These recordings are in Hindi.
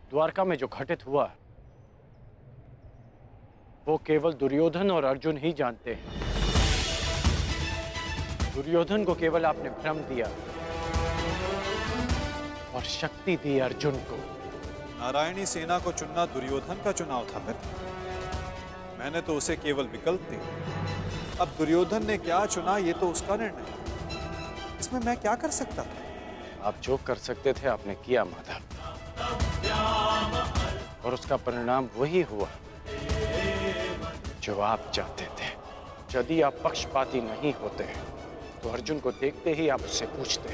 द्वारका में जो घटित हुआ वो केवल दुर्योधन और अर्जुन ही जानते हैं। दुर्योधन को केवल आपने भ्रम दिया और शक्ति दी अर्जुन को। नारायणी सेना को चुनना दुर्योधन का चुनाव था मित्र। मैंने तो उसे केवल विकल्प दिए। अब दुर्योधन ने क्या चुना ये तो उसका निर्णय है। इसमें मैं क्या कर सकता था? आप जो कर सकते थे आपने किया माधव, और उसका परिणाम वही हुआ जो आप चाहते थे। यदि आप पक्षपाती नहीं होते तो अर्जुन को देखते ही आप उससे पूछते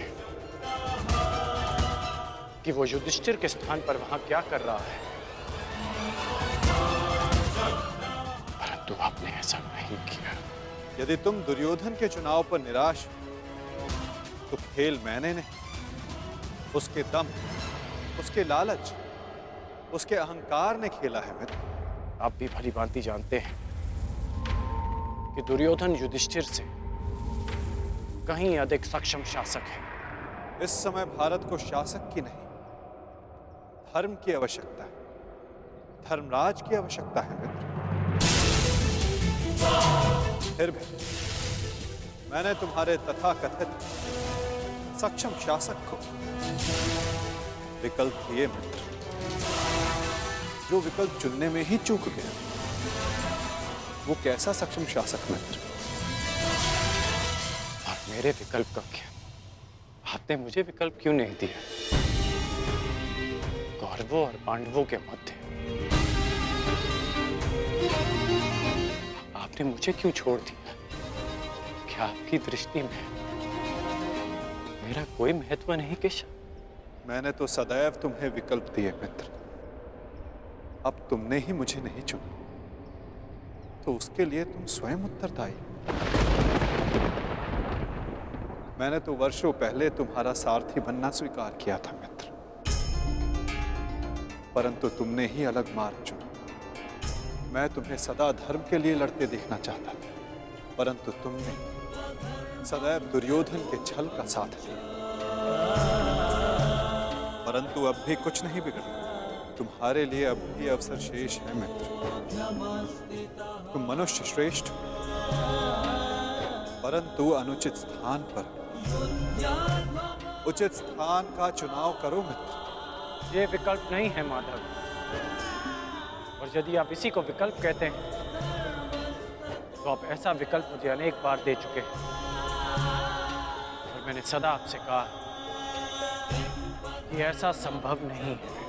कि वो युधिष्ठिर के स्थान पर वहां क्या कर रहा है, परंतु आपने ऐसा नहीं किया। यदि तुम दुर्योधन के चुनाव पर निराश हो तो खेल मैंने नहीं, उसके दम, उसके लालच, उसके अहंकार ने खेला है मित्र। आप भी भली भांति जानते हैं कि दुर्योधन युधिष्ठिर से कहीं अधिक सक्षम शासक है। इस समय भारत को शासक की नहीं, धर्म की आवश्यकता है, धर्मराज की आवश्यकता है मित्र। फिर भी मैंने तुम्हारे तथाकथित सक्षम शासक को विकल्प दिए मित्र, जो विकल्प चुनने में ही चूक गया। वो कैसा सक्षम शासक मित्र? और मेरे विकल्प का क्या? आपने मुझे विकल्प क्यों नहीं दिया? कौरवों और पांडवों के मध्य आपने मुझे क्यों छोड़ दिया? क्या आपकी दृष्टि में मेरा कोई महत्व नहीं केशव? मैंने तो सदैव तुम्हें विकल्प दिए मित्र। अब तुमने ही मुझे नहीं चुना तो उसके लिए तुम स्वयं उत्तरदायी। मैंने तो वर्षों पहले तुम्हारा सारथी बनना स्वीकार किया था मित्र, परंतु तुमने ही अलग मार्ग चुना। मैं तुम्हें सदा धर्म के लिए लड़ते देखना चाहता था, परंतु तुमने सदैव दुर्योधन के छल का साथ लिया। परंतु अब भी कुछ नहीं बिगड़ा। तुम्हारे लिए अब भी अवसर शेष है मित्र। तुम मनुष्य श्रेष्ठ हो, परंतु अनुचित स्थान पर। उचित स्थान का चुनाव करो मित्र। ये विकल्प नहीं है माधव, और यदि आप इसी को विकल्प कहते हैं तो आप ऐसा विकल्प मुझे अनेक बार दे चुके हैं, और मैंने सदा आपसे कहा कि ऐसा संभव नहीं है।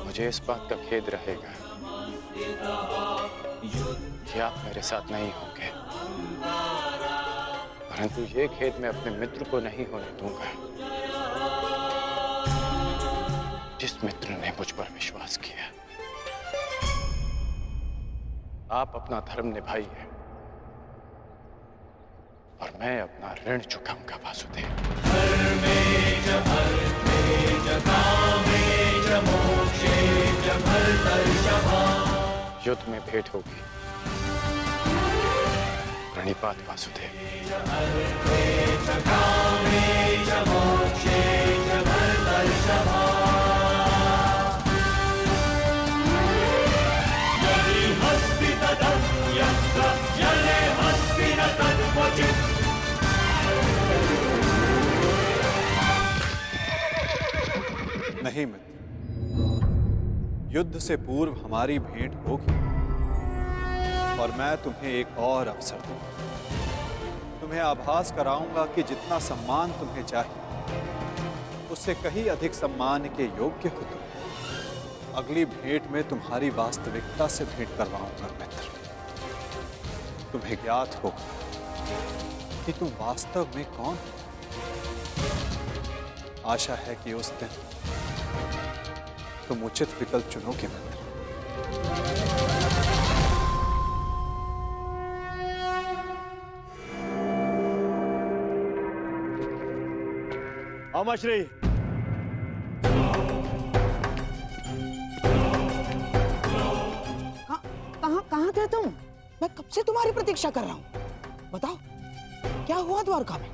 मुझे इस बात का खेद रहेगा कि आप मेरे साथ नहीं होंगे, परंतु ये खेद मैं अपने मित्र को नहीं होने दूंगा, जिस मित्र ने मुझ पर विश्वास किया। आप अपना धर्म निभाइए और मैं अपना ऋण चुकाऊंगा वासुदेव। युद्ध में भेंट होगी। प्रणिपात वासुदेव। नहीं मित्र, युद्ध से पूर्व हमारी भेंट होगी और मैं तुम्हें एक और अवसर दूंगा। तुम्हें आभास कराऊंगा कि जितना सम्मान तुम्हें चाहिए उससे कहीं अधिक सम्मान के योग्य हो तुम। अगली भेंट में तुम्हारी वास्तविकता से भेंट करवाऊंगा मित्र। तुम्हें ज्ञात होगा कि तुम वास्तव में कौन हो। आशा है कि उस दिन तुम उचित विकल्प चुनोगे मित्र। अमाश्री, कहाँ थे तुम? मैं कब से तुम्हारी प्रतीक्षा कर रहा हूँ। बताओ क्या हुआ द्वारका में?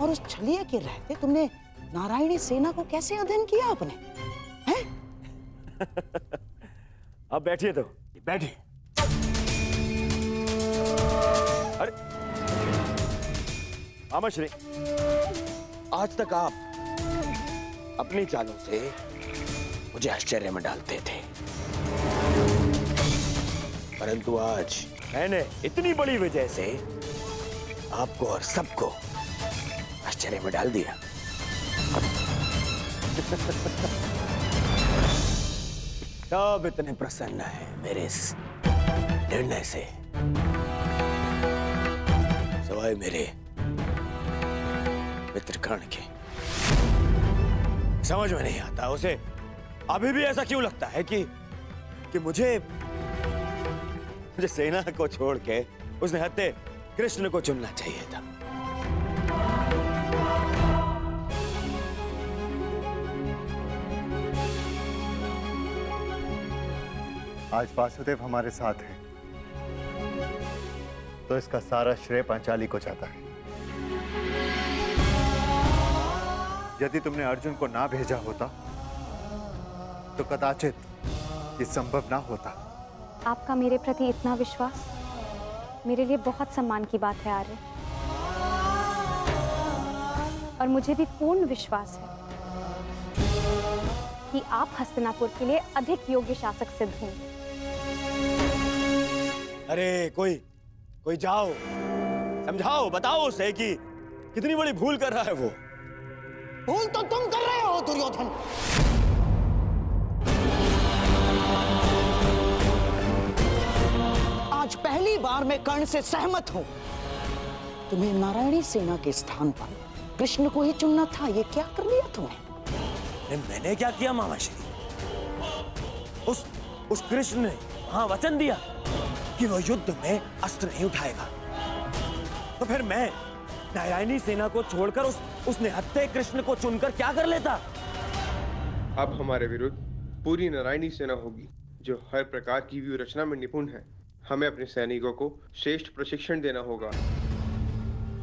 और उस छलिया के रहते तुमने नारायणी सेना को कैसे अध्ययन किया आपने? हैं? अब बैठिए तो बैठिए। अरे मामा श्री, आज तक आप अपनी चालों से मुझे आश्चर्य में डालते थे, परंतु आज मैंने इतनी बड़ी वजह से आपको और सबको आश्चर्य में डाल दिया। सब इतने प्रसन्न है मेरे इस निर्णय से, सवाए मेरे मित्र कर्ण के। समझ में नहीं आता उसे अभी भी ऐसा क्यों लगता है कि मुझे सेना को छोड़ के उसने हत्या कृष्ण को चुनना चाहिए था। आज वासुदेव हमारे साथ हैं, तो इसका सारा श्रेय पांचाली को जाता है। यदि तुमने अर्जुन को ना भेजा होता तो कदाचित ये संभव ना होता। आपका मेरे प्रति इतना विश्वास मेरे लिए बहुत सम्मान की बात है आर्य, और मुझे भी पूर्ण विश्वास है कि आप हस्तिनापुर के लिए अधिक योग्य शासक सिद्ध होंगे। अरे कोई जाओ, समझाओ, बताओ उसे कि कितनी बड़ी भूल कर रहा है वो। भूल तो तुम कर रहे हो दुर्योधन। आज पहली बार मैं कर्ण से सहमत हूं। तुम्हें नारायणी सेना के स्थान पर कृष्ण को ही चुनना था, ये क्या कर लिया तुमने? अरे मैंने क्या किया मामाश्री? उस कृष्ण ने वहां वचन दिया कि वो युद्ध में अस्त्र नहीं उठाएगा, तो फिर मैं नारायणी सेना को छोड़कर उस निहत्थे कृष्ण को चुनकर क्या कर लेता? अब हमारे विरुद्ध पूरी नारायणी सेना होगी, जो हर प्रकार की व्यूह रचना में निपुण है। हमें अपने सैनिकों को श्रेष्ठ प्रशिक्षण देना होगा।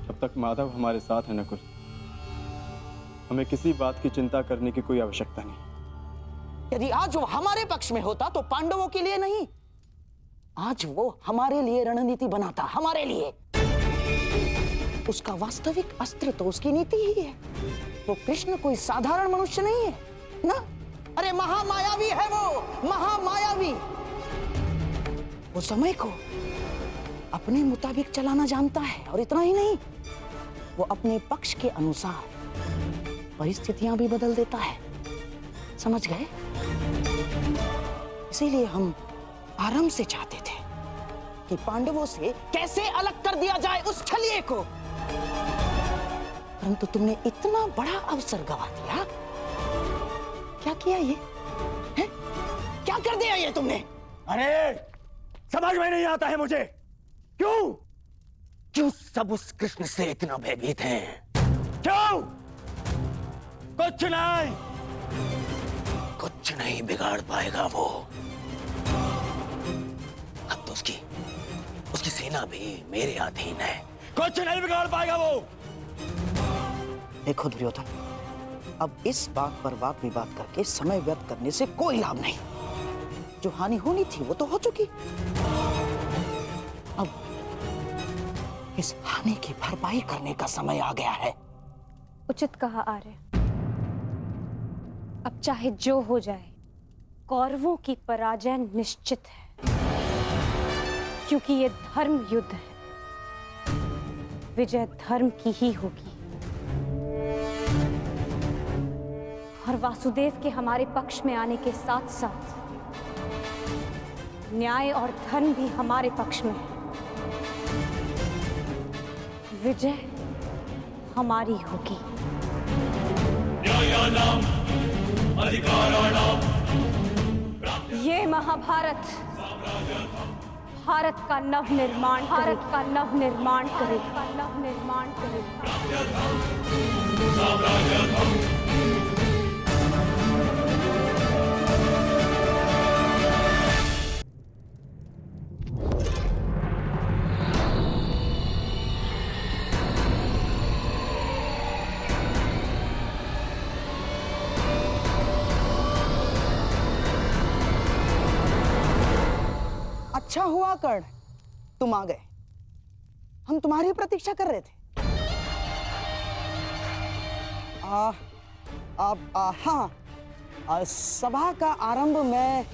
जब तक माधव हमारे साथ है नकुल, हमें किसी बात की चिंता करने की कोई आवश्यकता नहीं। यदि आज वो हमारे पक्ष में होता तो पांडवों के लिए नहीं, आज वो हमारे लिए रणनीति बनाता, हमारे लिए। उसका वास्तविक अस्त्र तो उसकी नीति ही है। वो कृष्ण कोई साधारण मनुष्य नहीं है ना। अरे महामायावी है वो, महामायावी। वो समय को अपने मुताबिक चलाना जानता है, और इतना ही नहीं, वो अपने पक्ष के अनुसार परिस्थितियां भी बदल देता है। समझ गए? इसीलिए हम आरंभ से चाहते थे कि पांडवों से कैसे अलग कर दिया जाए उस छलिए को, परंतु तुमने इतना बड़ा अवसर गवा दिया। क्या किया ये? है? क्या कर दिया ये तुमने? अरे समझ में नहीं आता है मुझे, क्यों सब उस कृष्ण से इतना भयभीत हैं? क्यों? कुछ नहीं बिगाड़ पाएगा वो। अब तो उसकी सेना भी मेरे अधीन है, कुछ नहीं बिगाड़ पाएगा वो। देखो दुर्योधन, अब इस बात पर वाद विवाद करके समय व्यर्थ करने से कोई लाभ नहीं। जो हानि होनी थी वो तो हो चुकी। अब इस हानि की भरपाई करने का समय आ गया है। उचित कहा आर्य। अब चाहे जो हो जाए, कौरवों की पराजय निश्चित है, क्योंकि ये धर्म युद्ध है। विजय धर्म की ही होगी, और वासुदेव के हमारे पक्ष में आने के साथ साथ न्याय और धर्म भी हमारे पक्ष में है। विजय हमारी होगी। ये महाभारत भारत का नवनिर्माण करेगा। अच्छा हुआ कर्ण, तुम आ गए। हम तुम्हारी प्रतीक्षा कर रहे थे। हाँ, सभा का आरंभ मैं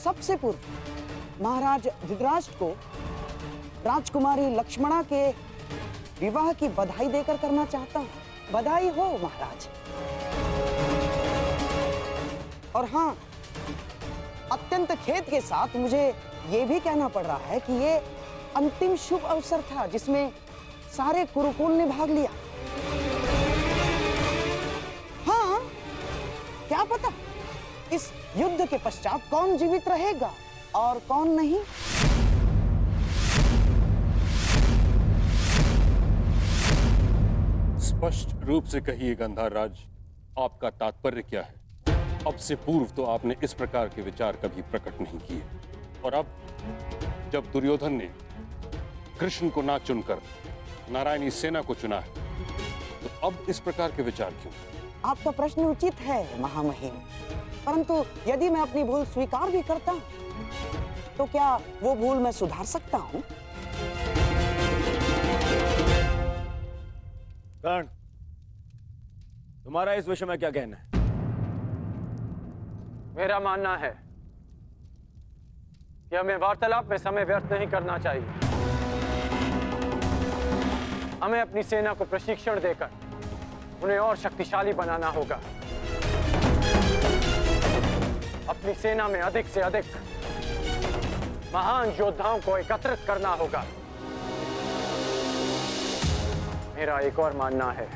सबसे पूर्व महाराज धृतराष्ट्र को राजकुमारी लक्ष्मणा के विवाह की बधाई देकर करना चाहता हूँ। बधाई हो महाराज। और हाँ, अत्यंत खेद के साथ मुझे ये भी कहना पड़ रहा है कि ये अंतिम शुभ अवसर था जिसमें सारे कुरुकुल ने भाग लिया। हाँ, क्या पता इस युद्ध के पश्चात कौन जीवित रहेगा और कौन नहीं। स्पष्ट रूप से कहिए गंधार राज, आपका तात्पर्य क्या है? अब से पूर्व तो आपने इस प्रकार के विचार कभी प्रकट नहीं किए, और अब जब दुर्योधन ने कृष्ण को ना चुनकर नारायणी सेना को चुना है, तो अब इस प्रकार के विचार क्यों? आपका प्रश्न उचित है महामहिम, परंतु यदि मैं अपनी भूल स्वीकार भी करता हूं, तो क्या वो भूल मैं सुधार सकता हूं? कर्ण, तुम्हारा इस विषय में क्या कहना है? मेरा मानना है कि हमें वार्तालाप में समय व्यर्थ नहीं करना चाहिए। हमें अपनी सेना को प्रशिक्षण देकर उन्हें और शक्तिशाली बनाना होगा। अपनी सेना में अधिक से अधिक महान योद्धाओं को एकत्रित करना होगा। मेरा एक और मानना है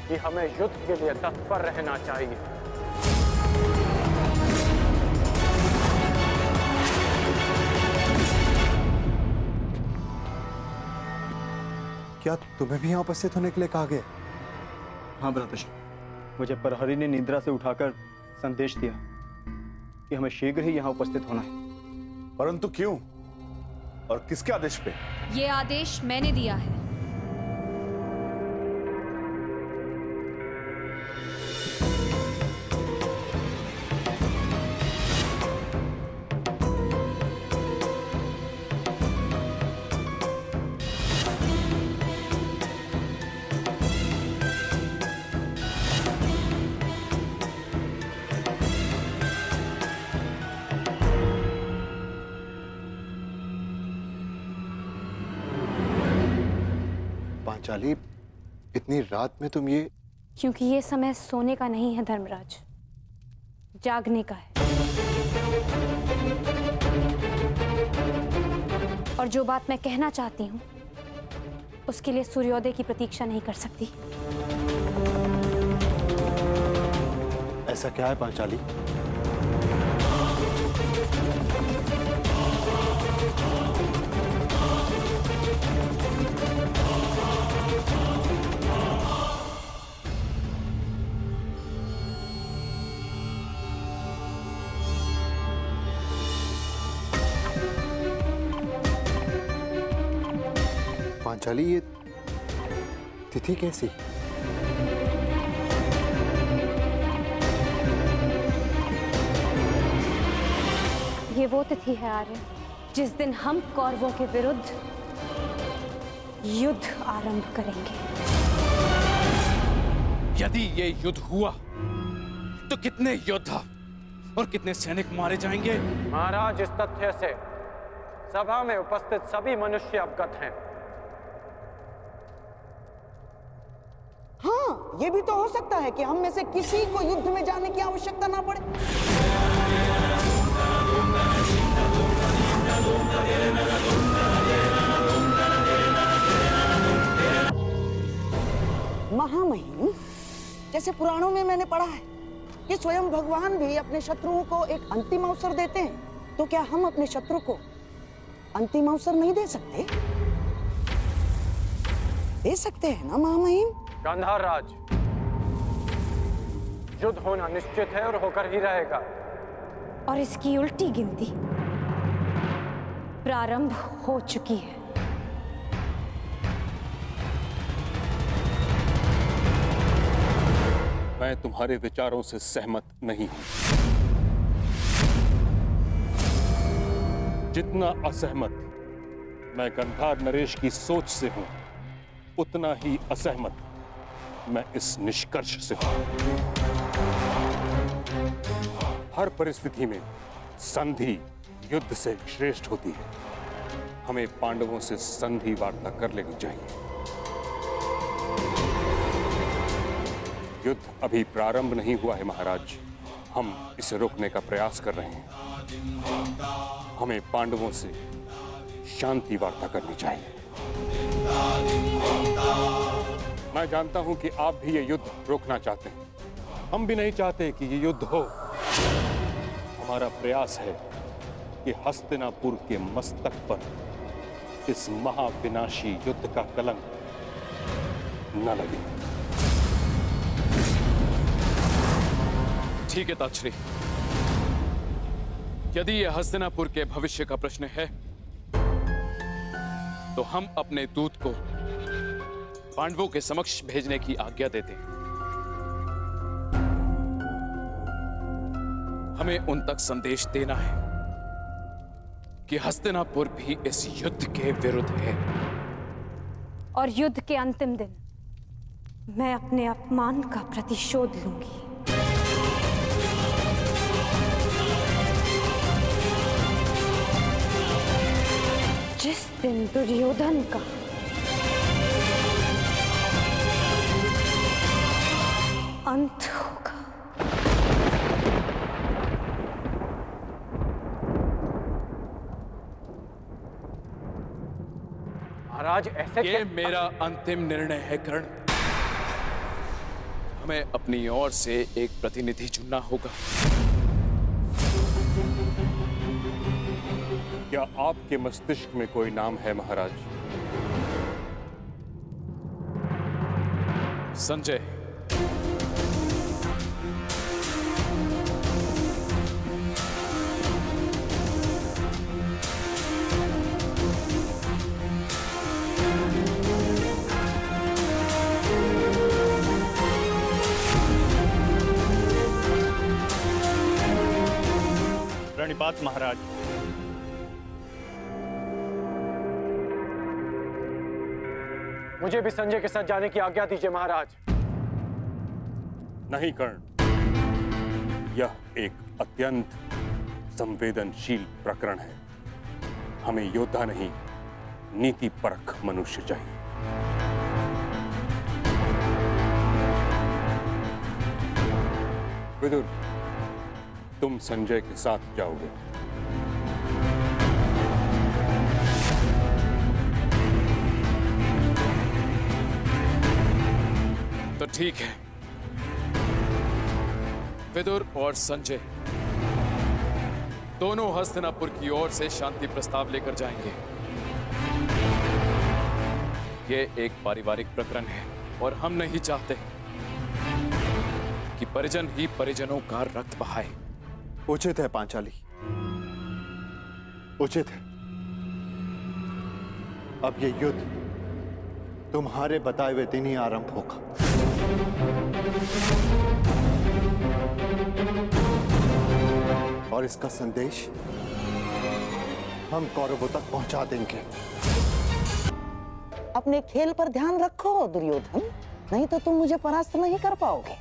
कि हमें युद्ध के लिए तत्पर रहना चाहिए। क्या तुम्हें भी यहाँ उपस्थित होने के लिए कहा गया? हाँ भ्राताश्री, मुझे प्रहरी ने निद्रा से उठाकर संदेश दिया कि हमें शीघ्र ही यहाँ उपस्थित होना है। परंतु क्यों और किसके आदेश पे? ये आदेश मैंने दिया है। पांचाली, इतनी रात में तुम ये? क्योंकि ये समय सोने का नहीं है धर्मराज, जागने का है। और जो बात मैं कहना चाहती हूँ उसके लिए सूर्योदय की प्रतीक्षा नहीं कर सकती। ऐसा क्या है पांचाली? पांचाली, ये तिथि कैसी? ये वो तिथि है आर्य जिस दिन हम कौरवों के विरुद्ध युद्ध आरंभ करेंगे। यदि ये युद्ध हुआ तो कितने योद्धा और कितने सैनिक मारे जाएंगे? महाराज, इस तथ्य से सभा में उपस्थित सभी मनुष्य अवगत हैं। हाँ, ये भी तो हो सकता है कि हम में से किसी को युद्ध में जाने की आवश्यकता ना पड़े। महामहिम, जैसे पुराणों में मैंने पढ़ा है कि स्वयं भगवान भी अपने शत्रुओं को एक अंतिम अवसर देते हैं, तो क्या हम अपने शत्रु को अंतिम अवसर नहीं दे सकते? दे सकते हैं ना महामहिम? गांधार राज, युद्ध होना निश्चित है और होकर ही रहेगा। और इसकी उल्टी गिनती प्रारंभ हो चुकी है। मैं तुम्हारे विचारों से सहमत नहीं हूं। जितना असहमत मैं गंधार नरेश की सोच से हूं, उतना ही असहमत मैं इस निष्कर्ष से हूं। हर परिस्थिति में संधि युद्ध से श्रेष्ठ होती है। हमें पांडवों से संधि वार्ता कर लेनी चाहिए। युद्ध अभी प्रारंभ नहीं हुआ है महाराज, हम इसे रोकने का प्रयास कर रहे हैं। हमें पांडवों से शांति वार्ता करनी चाहिए। मैं जानता हूं कि आप भी ये युद्ध रोकना चाहते हैं, हम भी नहीं चाहते कि ये युद्ध हो। हमारा प्रयास है कि हस्तिनापुर के मस्तक पर इस महाविनाशी युद्ध का कलंक न लगे। ठीक है ताक्षरी, यदि यह हस्तिनापुर के भविष्य का प्रश्न है तो हम अपने दूत को पांडवों के समक्ष भेजने की आज्ञा देते हैं। हमें उन तक संदेश देना है कि हस्तिनापुर भी इस युद्ध के विरुद्ध है। और युद्ध के अंतिम दिन मैं अपने अपमान का प्रतिशोध लूंगी। जिस दिन दुर्योधन का अंत होगा। महाराज ऐसे ये मेरा अंतिम निर्णय है कर्ण। हमें अपनी ओर से एक प्रतिनिधि चुनना होगा। क्या आपके मस्तिष्क में कोई नाम है महाराज? संजय। प्रणिपात महाराज। मुझे भी संजय के साथ जाने की आज्ञा दीजिए महाराज। नहीं कर्ण, यह एक अत्यंत संवेदनशील प्रकरण है। हमें योद्धा नहीं, नीतिपरक मनुष्य चाहिए। विदुर, तुम संजय के साथ जाओगे। तो ठीक है, विदुर और संजय दोनों हस्तिनापुर की ओर से शांति प्रस्ताव लेकर जाएंगे। ये एक पारिवारिक प्रकरण है और हम नहीं चाहते कि परिजन ही परिजनों का रक्त बहाए। उचित है पांचाली, उचित है। अब ये युद्ध तुम्हारे बताए हुए दिन ही आरंभ होगा। और इसका संदेश हम कौरवों तक पहुंचा देंगे। अपने खेल पर ध्यान रखो दुर्योधन, नहीं तो तुम मुझे परास्त नहीं कर पाओगे।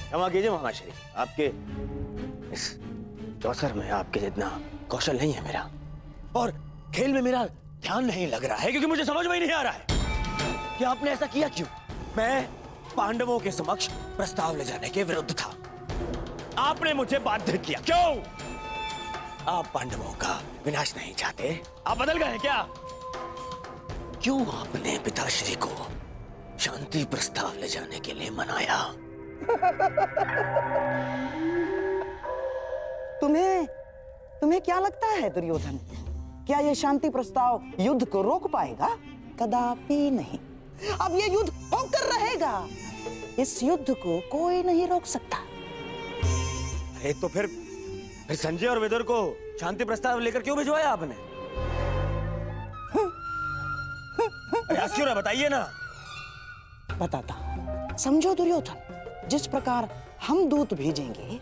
क्षमा कीजिए महाश्री, आपके इस चौसर में आपके जितना कौशल नहीं है मेरा, और खेल में मेरा ध्यान नहीं लग रहा है क्योंकि मुझे समझ में ही नहीं आ रहा है कि आपने ऐसा किया क्यों। मैं पांडवों के समक्ष प्रस्ताव ले जाने के विरुद्ध था, आपने मुझे बाध्य किया। क्यों? आप पांडवों का विनाश नहीं चाहते? आप बदल गए क्या? क्यों आपने पिताश्री को शांति प्रस्ताव ले जाने के लिए मनाया? तुम्हें क्या लगता है दुर्योधन, क्या यह शांति प्रस्ताव युद्ध को रोक पाएगा? कदापि नहीं। अब यह युद्ध होकर रहेगा। इस युद्ध को कोई नहीं रोक सकता। अरे तो फिर संजय और विदुर को शांति प्रस्ताव लेकर क्यों भिजवाया आपने? बताइए ना। बताता। समझो दुर्योधन, जिस प्रकार हम दूत भेजेंगे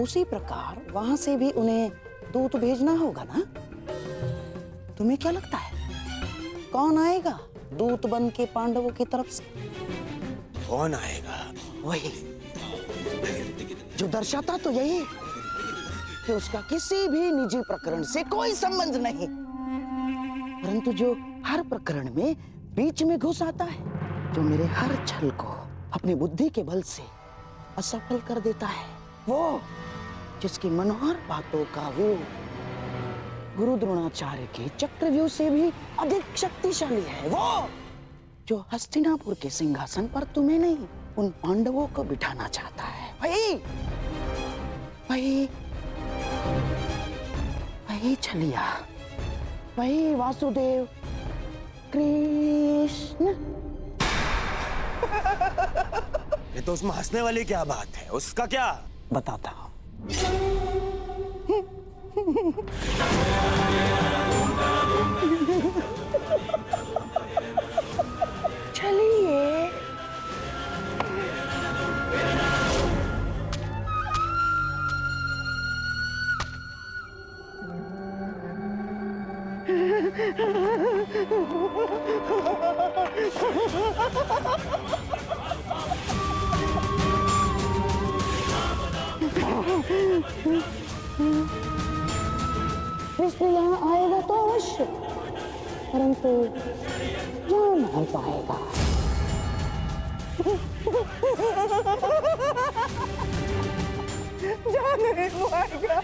उसी प्रकार वहां से भी उन्हें दूत भेजना होगा ना? तुम्हें क्या लगता है कौन आएगा दूत बन के पांडवों की तरफ से? कौन आएगा? वही जो दर्शाता तो यही कि उसका किसी भी निजी प्रकरण से कोई संबंध नहीं, परंतु जो हर प्रकरण में बीच में घुस आता है, जो मेरे हर छल को अपनी बुद्धि के बल से असफल कर देता है, वो जिसकी मनोहर बातों का वो गुरु द्रोणाचार्य के चक्रव्यूह से भी अधिक शक्तिशाली है, वो जो हस्तिनापुर के सिंहासन पर तुम्हें नहीं उन पांडवों को बिठाना चाहता है। वही छलिया, वही वासुदेव कृष्ण। ये तो उसमें हंसने वाली क्या बात है? उसका क्या? बताता हूं। चलिए कृष्ण यहाँ आएगा तो अवश्य, परंतु यहाँ नहीं पाएगा। जा नहीं पाएगा।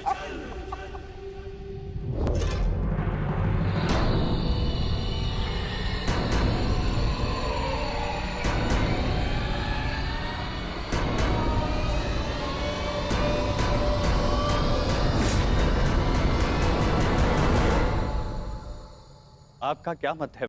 आपका क्या मत है